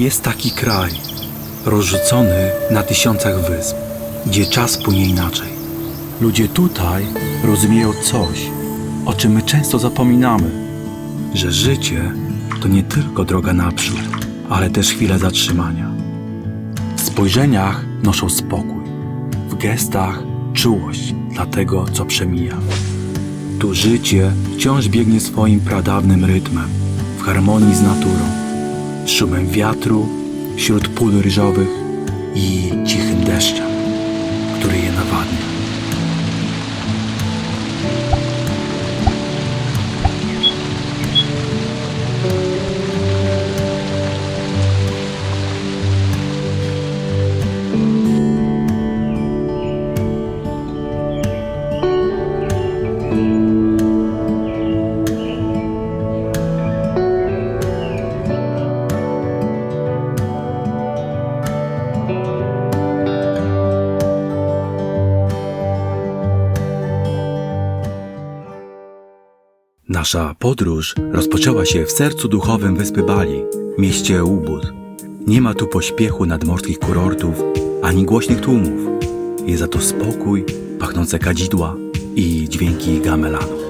Jest taki kraj, rozrzucony na tysiącach wysp, gdzie czas płynie inaczej. Ludzie tutaj rozumieją coś, o czym my często zapominamy, że życie to nie tylko droga naprzód, ale też chwile zatrzymania. W spojrzeniach noszą spokój, w gestach czułość dla tego, co przemija. Tu życie wciąż biegnie swoim pradawnym rytmem, w harmonii z naturą, z szumem wiatru, wśród pól ryżowych i cichym deszczem, który je nawadnia. Nasza podróż rozpoczęła się w sercu duchowym wyspy Bali, mieście Ubud. Nie ma tu pośpiechu nadmorskich kurortów, ani głośnych tłumów. Jest za to spokój, pachnące kadzidła i dźwięki gamelanu.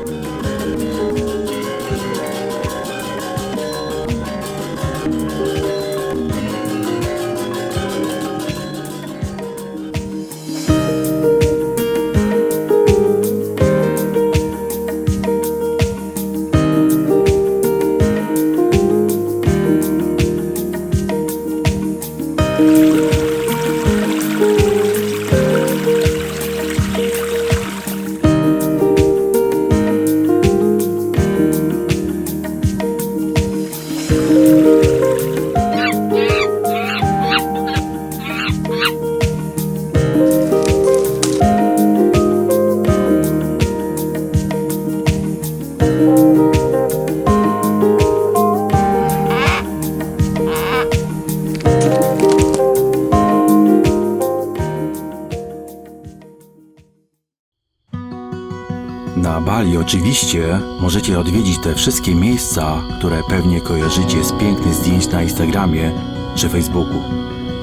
Na Bali oczywiście możecie odwiedzić te wszystkie miejsca, które pewnie kojarzycie z pięknych zdjęć na Instagramie czy Facebooku.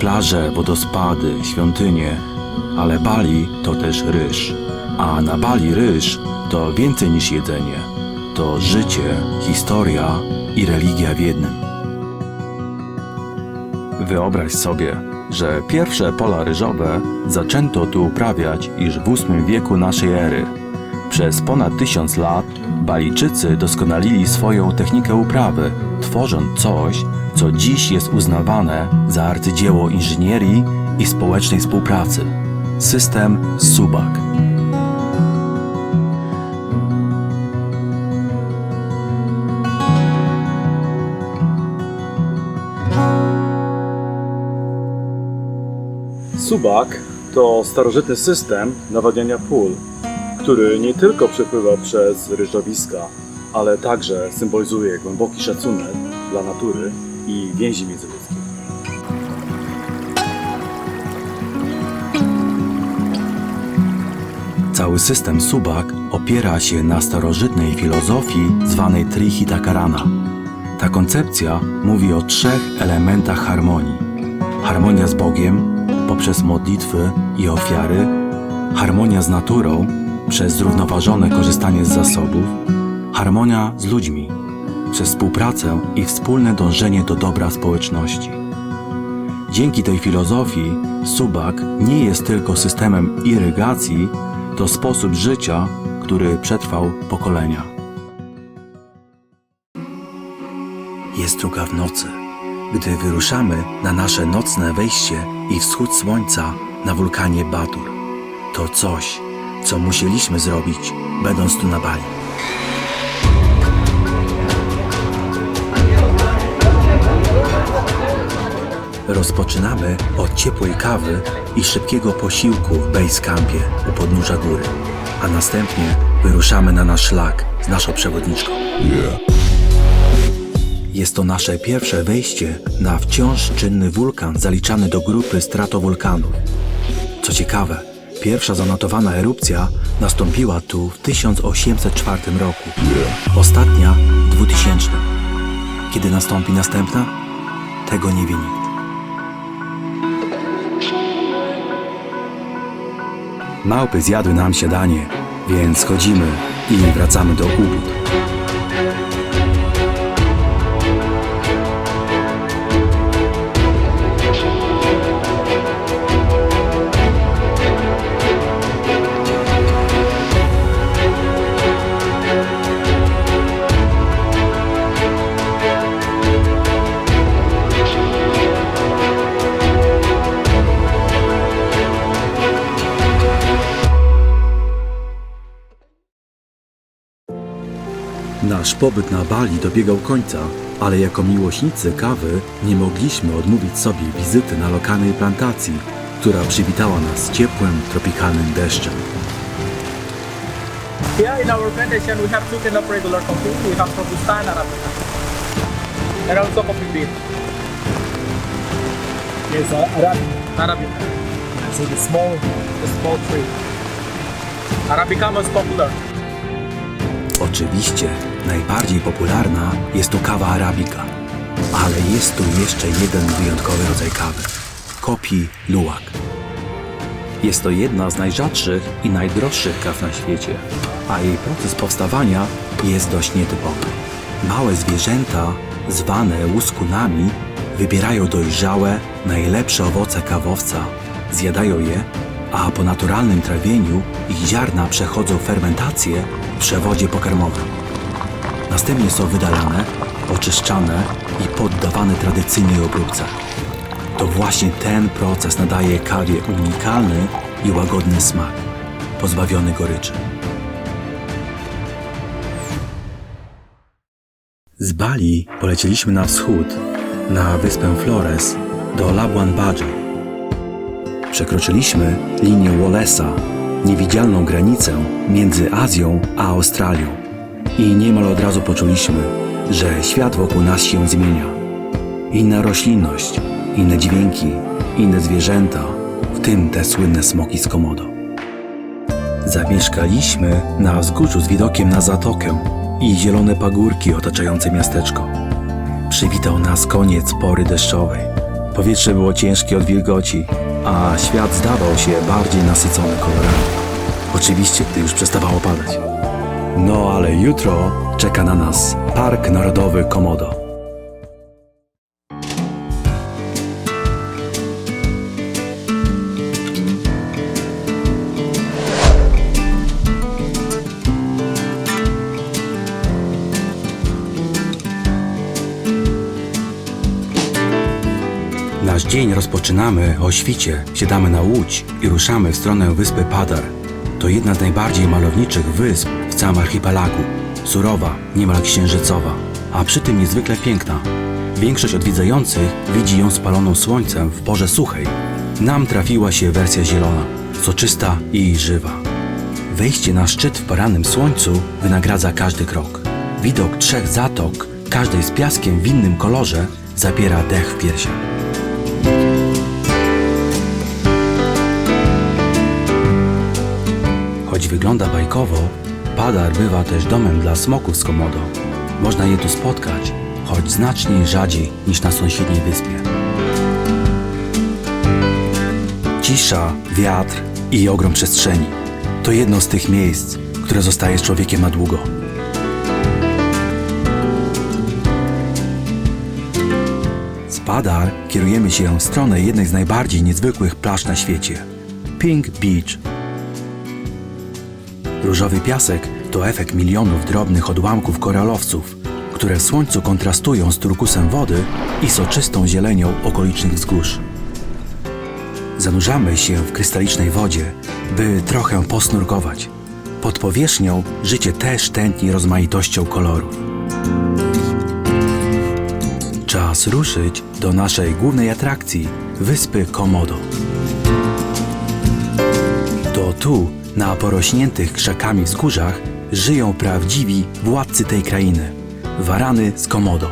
Plaże, wodospady, świątynie, ale Bali to też ryż. A na Bali ryż to więcej niż jedzenie. To życie, historia i religia w jednym. Wyobraź sobie, że pierwsze pola ryżowe zaczęto tu uprawiać już w VIII wieku naszej ery. Przez ponad 1000 lat Balijczycy doskonalili swoją technikę uprawy, tworząc coś, co dziś jest uznawane za arcydzieło inżynierii i społecznej współpracy. System Subak. Subak to starożytny system nawadniania pól, który nie tylko przepływa przez ryżowiska, ale także symbolizuje głęboki szacunek dla natury i więzi międzyludzkie. Cały system Subak opiera się na starożytnej filozofii zwanej Trihitakarana. Ta koncepcja mówi o 3 elementach harmonii. Harmonia z Bogiem poprzez modlitwy i ofiary, harmonia z naturą przez zrównoważone korzystanie z zasobów, harmonia z ludźmi przez współpracę i wspólne dążenie do dobra społeczności. Dzięki tej filozofii Subak nie jest tylko systemem irygacji, to sposób życia, który przetrwał pokolenia. Jest 2 w nocy, gdy wyruszamy na nasze nocne wejście i wschód słońca na wulkanie Batur. To coś, co musieliśmy zrobić, będąc tu na Bali. Rozpoczynamy od ciepłej kawy i szybkiego posiłku w base campie u podnóża góry, a następnie wyruszamy na nasz szlak z naszą przewodniczką. Jest to nasze pierwsze wejście na wciąż czynny wulkan zaliczany do grupy stratowulkanów. Co ciekawe, pierwsza zanotowana erupcja nastąpiła tu w 1804 roku, ostatnia w 2000. Kiedy nastąpi następna? Tego nie wie nikt. Małpy zjadły nam śniadanie, więc chodzimy i wracamy do Ubud. Nasz pobyt na Bali dobiegał końca, ale jako miłośnicy kawy nie mogliśmy odmówić sobie wizyty na lokalnej plantacji, która przywitała nas ciepłym, tropikalnym deszczem. Here in our plantation we have two kind of regular coffee. We have Robusta and Arabica. And also coffee bean. Yes, Arabica. So the small tree. Arabica most popular. Oczywiście najbardziej popularna jest to kawa Arabica, ale jest tu jeszcze jeden wyjątkowy rodzaj kawy – Kopi Luwak. Jest to jedna z najrzadszych i najdroższych kaw na świecie, a jej proces powstawania jest dość nietypowy. Małe zwierzęta, zwane łuskunami, wybierają dojrzałe, najlepsze owoce kawowca, zjadają je, a po naturalnym trawieniu ich ziarna przechodzą fermentację w przewodzie pokarmowym. Następnie są wydalane, oczyszczane i poddawane tradycyjnej obróbce. To właśnie ten proces nadaje kawie unikalny i łagodny smak, pozbawiony goryczy. Z Bali polecieliśmy na wschód, na wyspę Flores, do Labuan Bajo. Przekroczyliśmy linię Wallace'a, niewidzialną granicę między Azją a Australią i niemal od razu poczuliśmy, że świat wokół nas się zmienia. Inna roślinność, inne dźwięki, inne zwierzęta, w tym te słynne smoki z Komodo. Zamieszkaliśmy na wzgórzu z widokiem na zatokę i zielone pagórki otaczające miasteczko. Przywitał nas koniec pory deszczowej. Powietrze było ciężkie od wilgoci, a świat zdawał się bardziej nasycony kolorami. Oczywiście, gdy już przestawało padać. No ale jutro czeka na nas Park Narodowy Komodo. Nasz dzień rozpoczynamy o świcie, siadamy na łódź i ruszamy w stronę wyspy Padar. To jedna z najbardziej malowniczych wysp w całym archipelagu. Surowa, niemal księżycowa, a przy tym niezwykle piękna. Większość odwiedzających widzi ją spaloną słońcem w porze suchej. Nam trafiła się wersja zielona, soczysta i żywa. Wejście na szczyt w porannym słońcu wynagradza każdy krok. Widok 3 zatok, każdej z piaskiem w innym kolorze, zapiera dech w piersiach. Choć wygląda bajkowo, Padar bywa też domem dla smoków z Komodo. Można je tu spotkać, choć znacznie rzadziej niż na sąsiedniej wyspie. Cisza, wiatr i ogrom przestrzeni to jedno z tych miejsc, które zostaje z człowiekiem na długo. Z Padar kierujemy się w stronę jednej z najbardziej niezwykłych plaż na świecie – Pink Beach. Różowy piasek to efekt milionów drobnych odłamków koralowców, które w słońcu kontrastują z turkusem wody i soczystą zielenią okolicznych wzgórz. Zanurzamy się w krystalicznej wodzie, by trochę posnurkować. Pod powierzchnią życie też tętni rozmaitością kolorów. Czas ruszyć do naszej głównej atrakcji – wyspy Komodo. To tu, na porośniętych krzakami wzgórzach, żyją prawdziwi władcy tej krainy – warany z Komodo.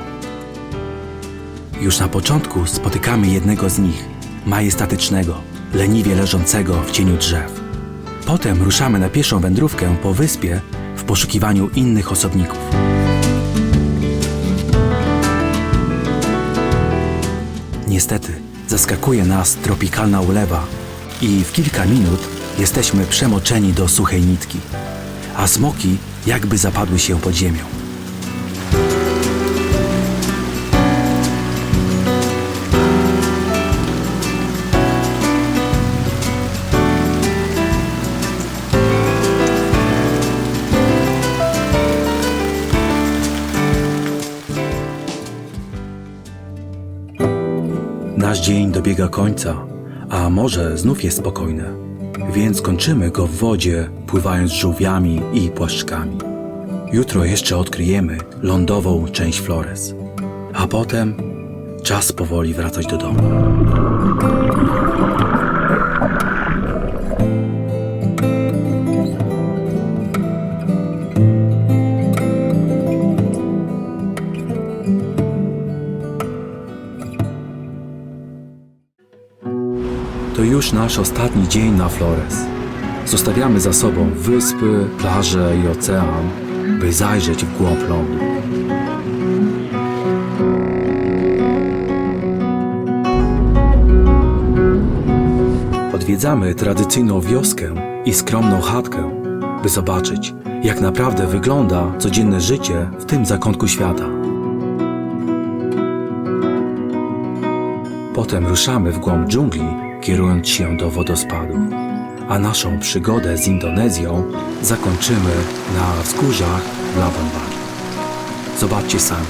Już na początku spotykamy jednego z nich, majestatycznego, leniwie leżącego w cieniu drzew. Potem ruszamy na pieszą wędrówkę po wyspie w poszukiwaniu innych osobników. Niestety zaskakuje nas tropikalna ulewa i w kilka minut Jesteśmy przemoczeni do suchej nitki, a smoki jakby zapadły się pod ziemią. Nasz dzień dobiega końca, a morze znów jest spokojne, więc kończymy go w wodzie, pływając żółwiami i płaszczkami. Jutro jeszcze odkryjemy lądową część Flores, a potem czas powoli wracać do domu. To już nasz ostatni dzień na Flores. Zostawiamy za sobą wyspy, plaże i ocean, by zajrzeć w głąb lądu. Odwiedzamy tradycyjną wioskę i skromną chatkę, by zobaczyć, jak naprawdę wygląda codzienne życie w tym zakątku świata. Potem ruszamy w głąb dżungli, kierując się do wodospadów, a naszą przygodę z Indonezją zakończymy na wzgórzach Labuan Bajo. Zobaczcie sami.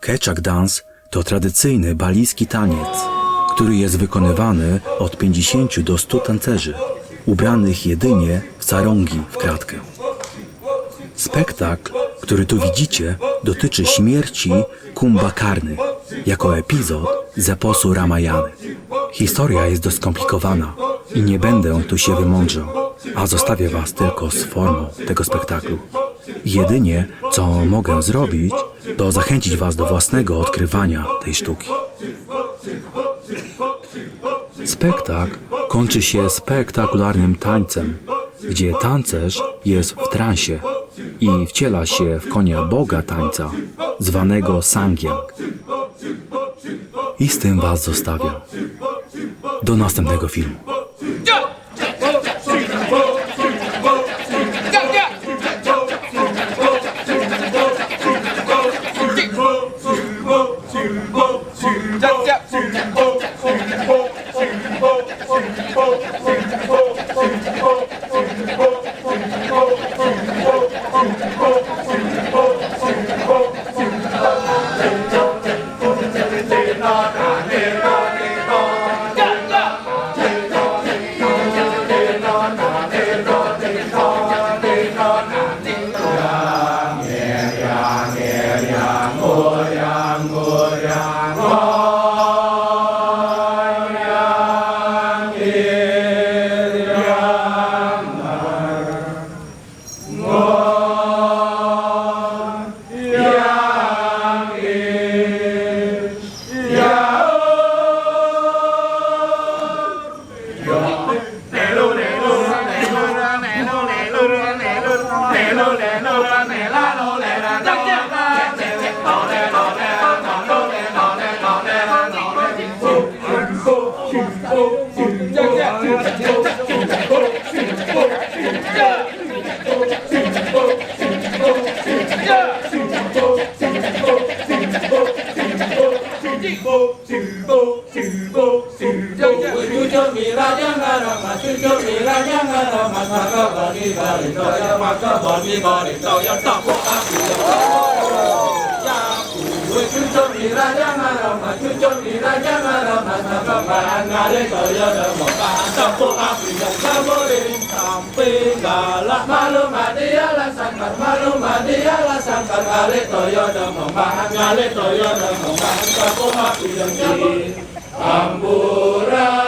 Kecak dance to tradycyjny balijski taniec, który jest wykonywany od 50 do 100 tancerzy, ubranych jedynie w sarongi w kratkę. Spektakl, który tu widzicie, dotyczy śmierci Kumbhakarny jako epizod z eposu Ramayany. Historia jest dość skomplikowana i nie będę tu się wymądrzał, a zostawię was tylko z formą tego spektaklu. Jedynie, co mogę zrobić, to zachęcić was do własnego odkrywania tej sztuki. Spektakl kończy się spektakularnym tańcem, gdzie tancerz jest w transie i wciela się w konia boga tańca, zwanego Sangyang. I z tym was zostawiam. Do następnego filmu. Maka Ampura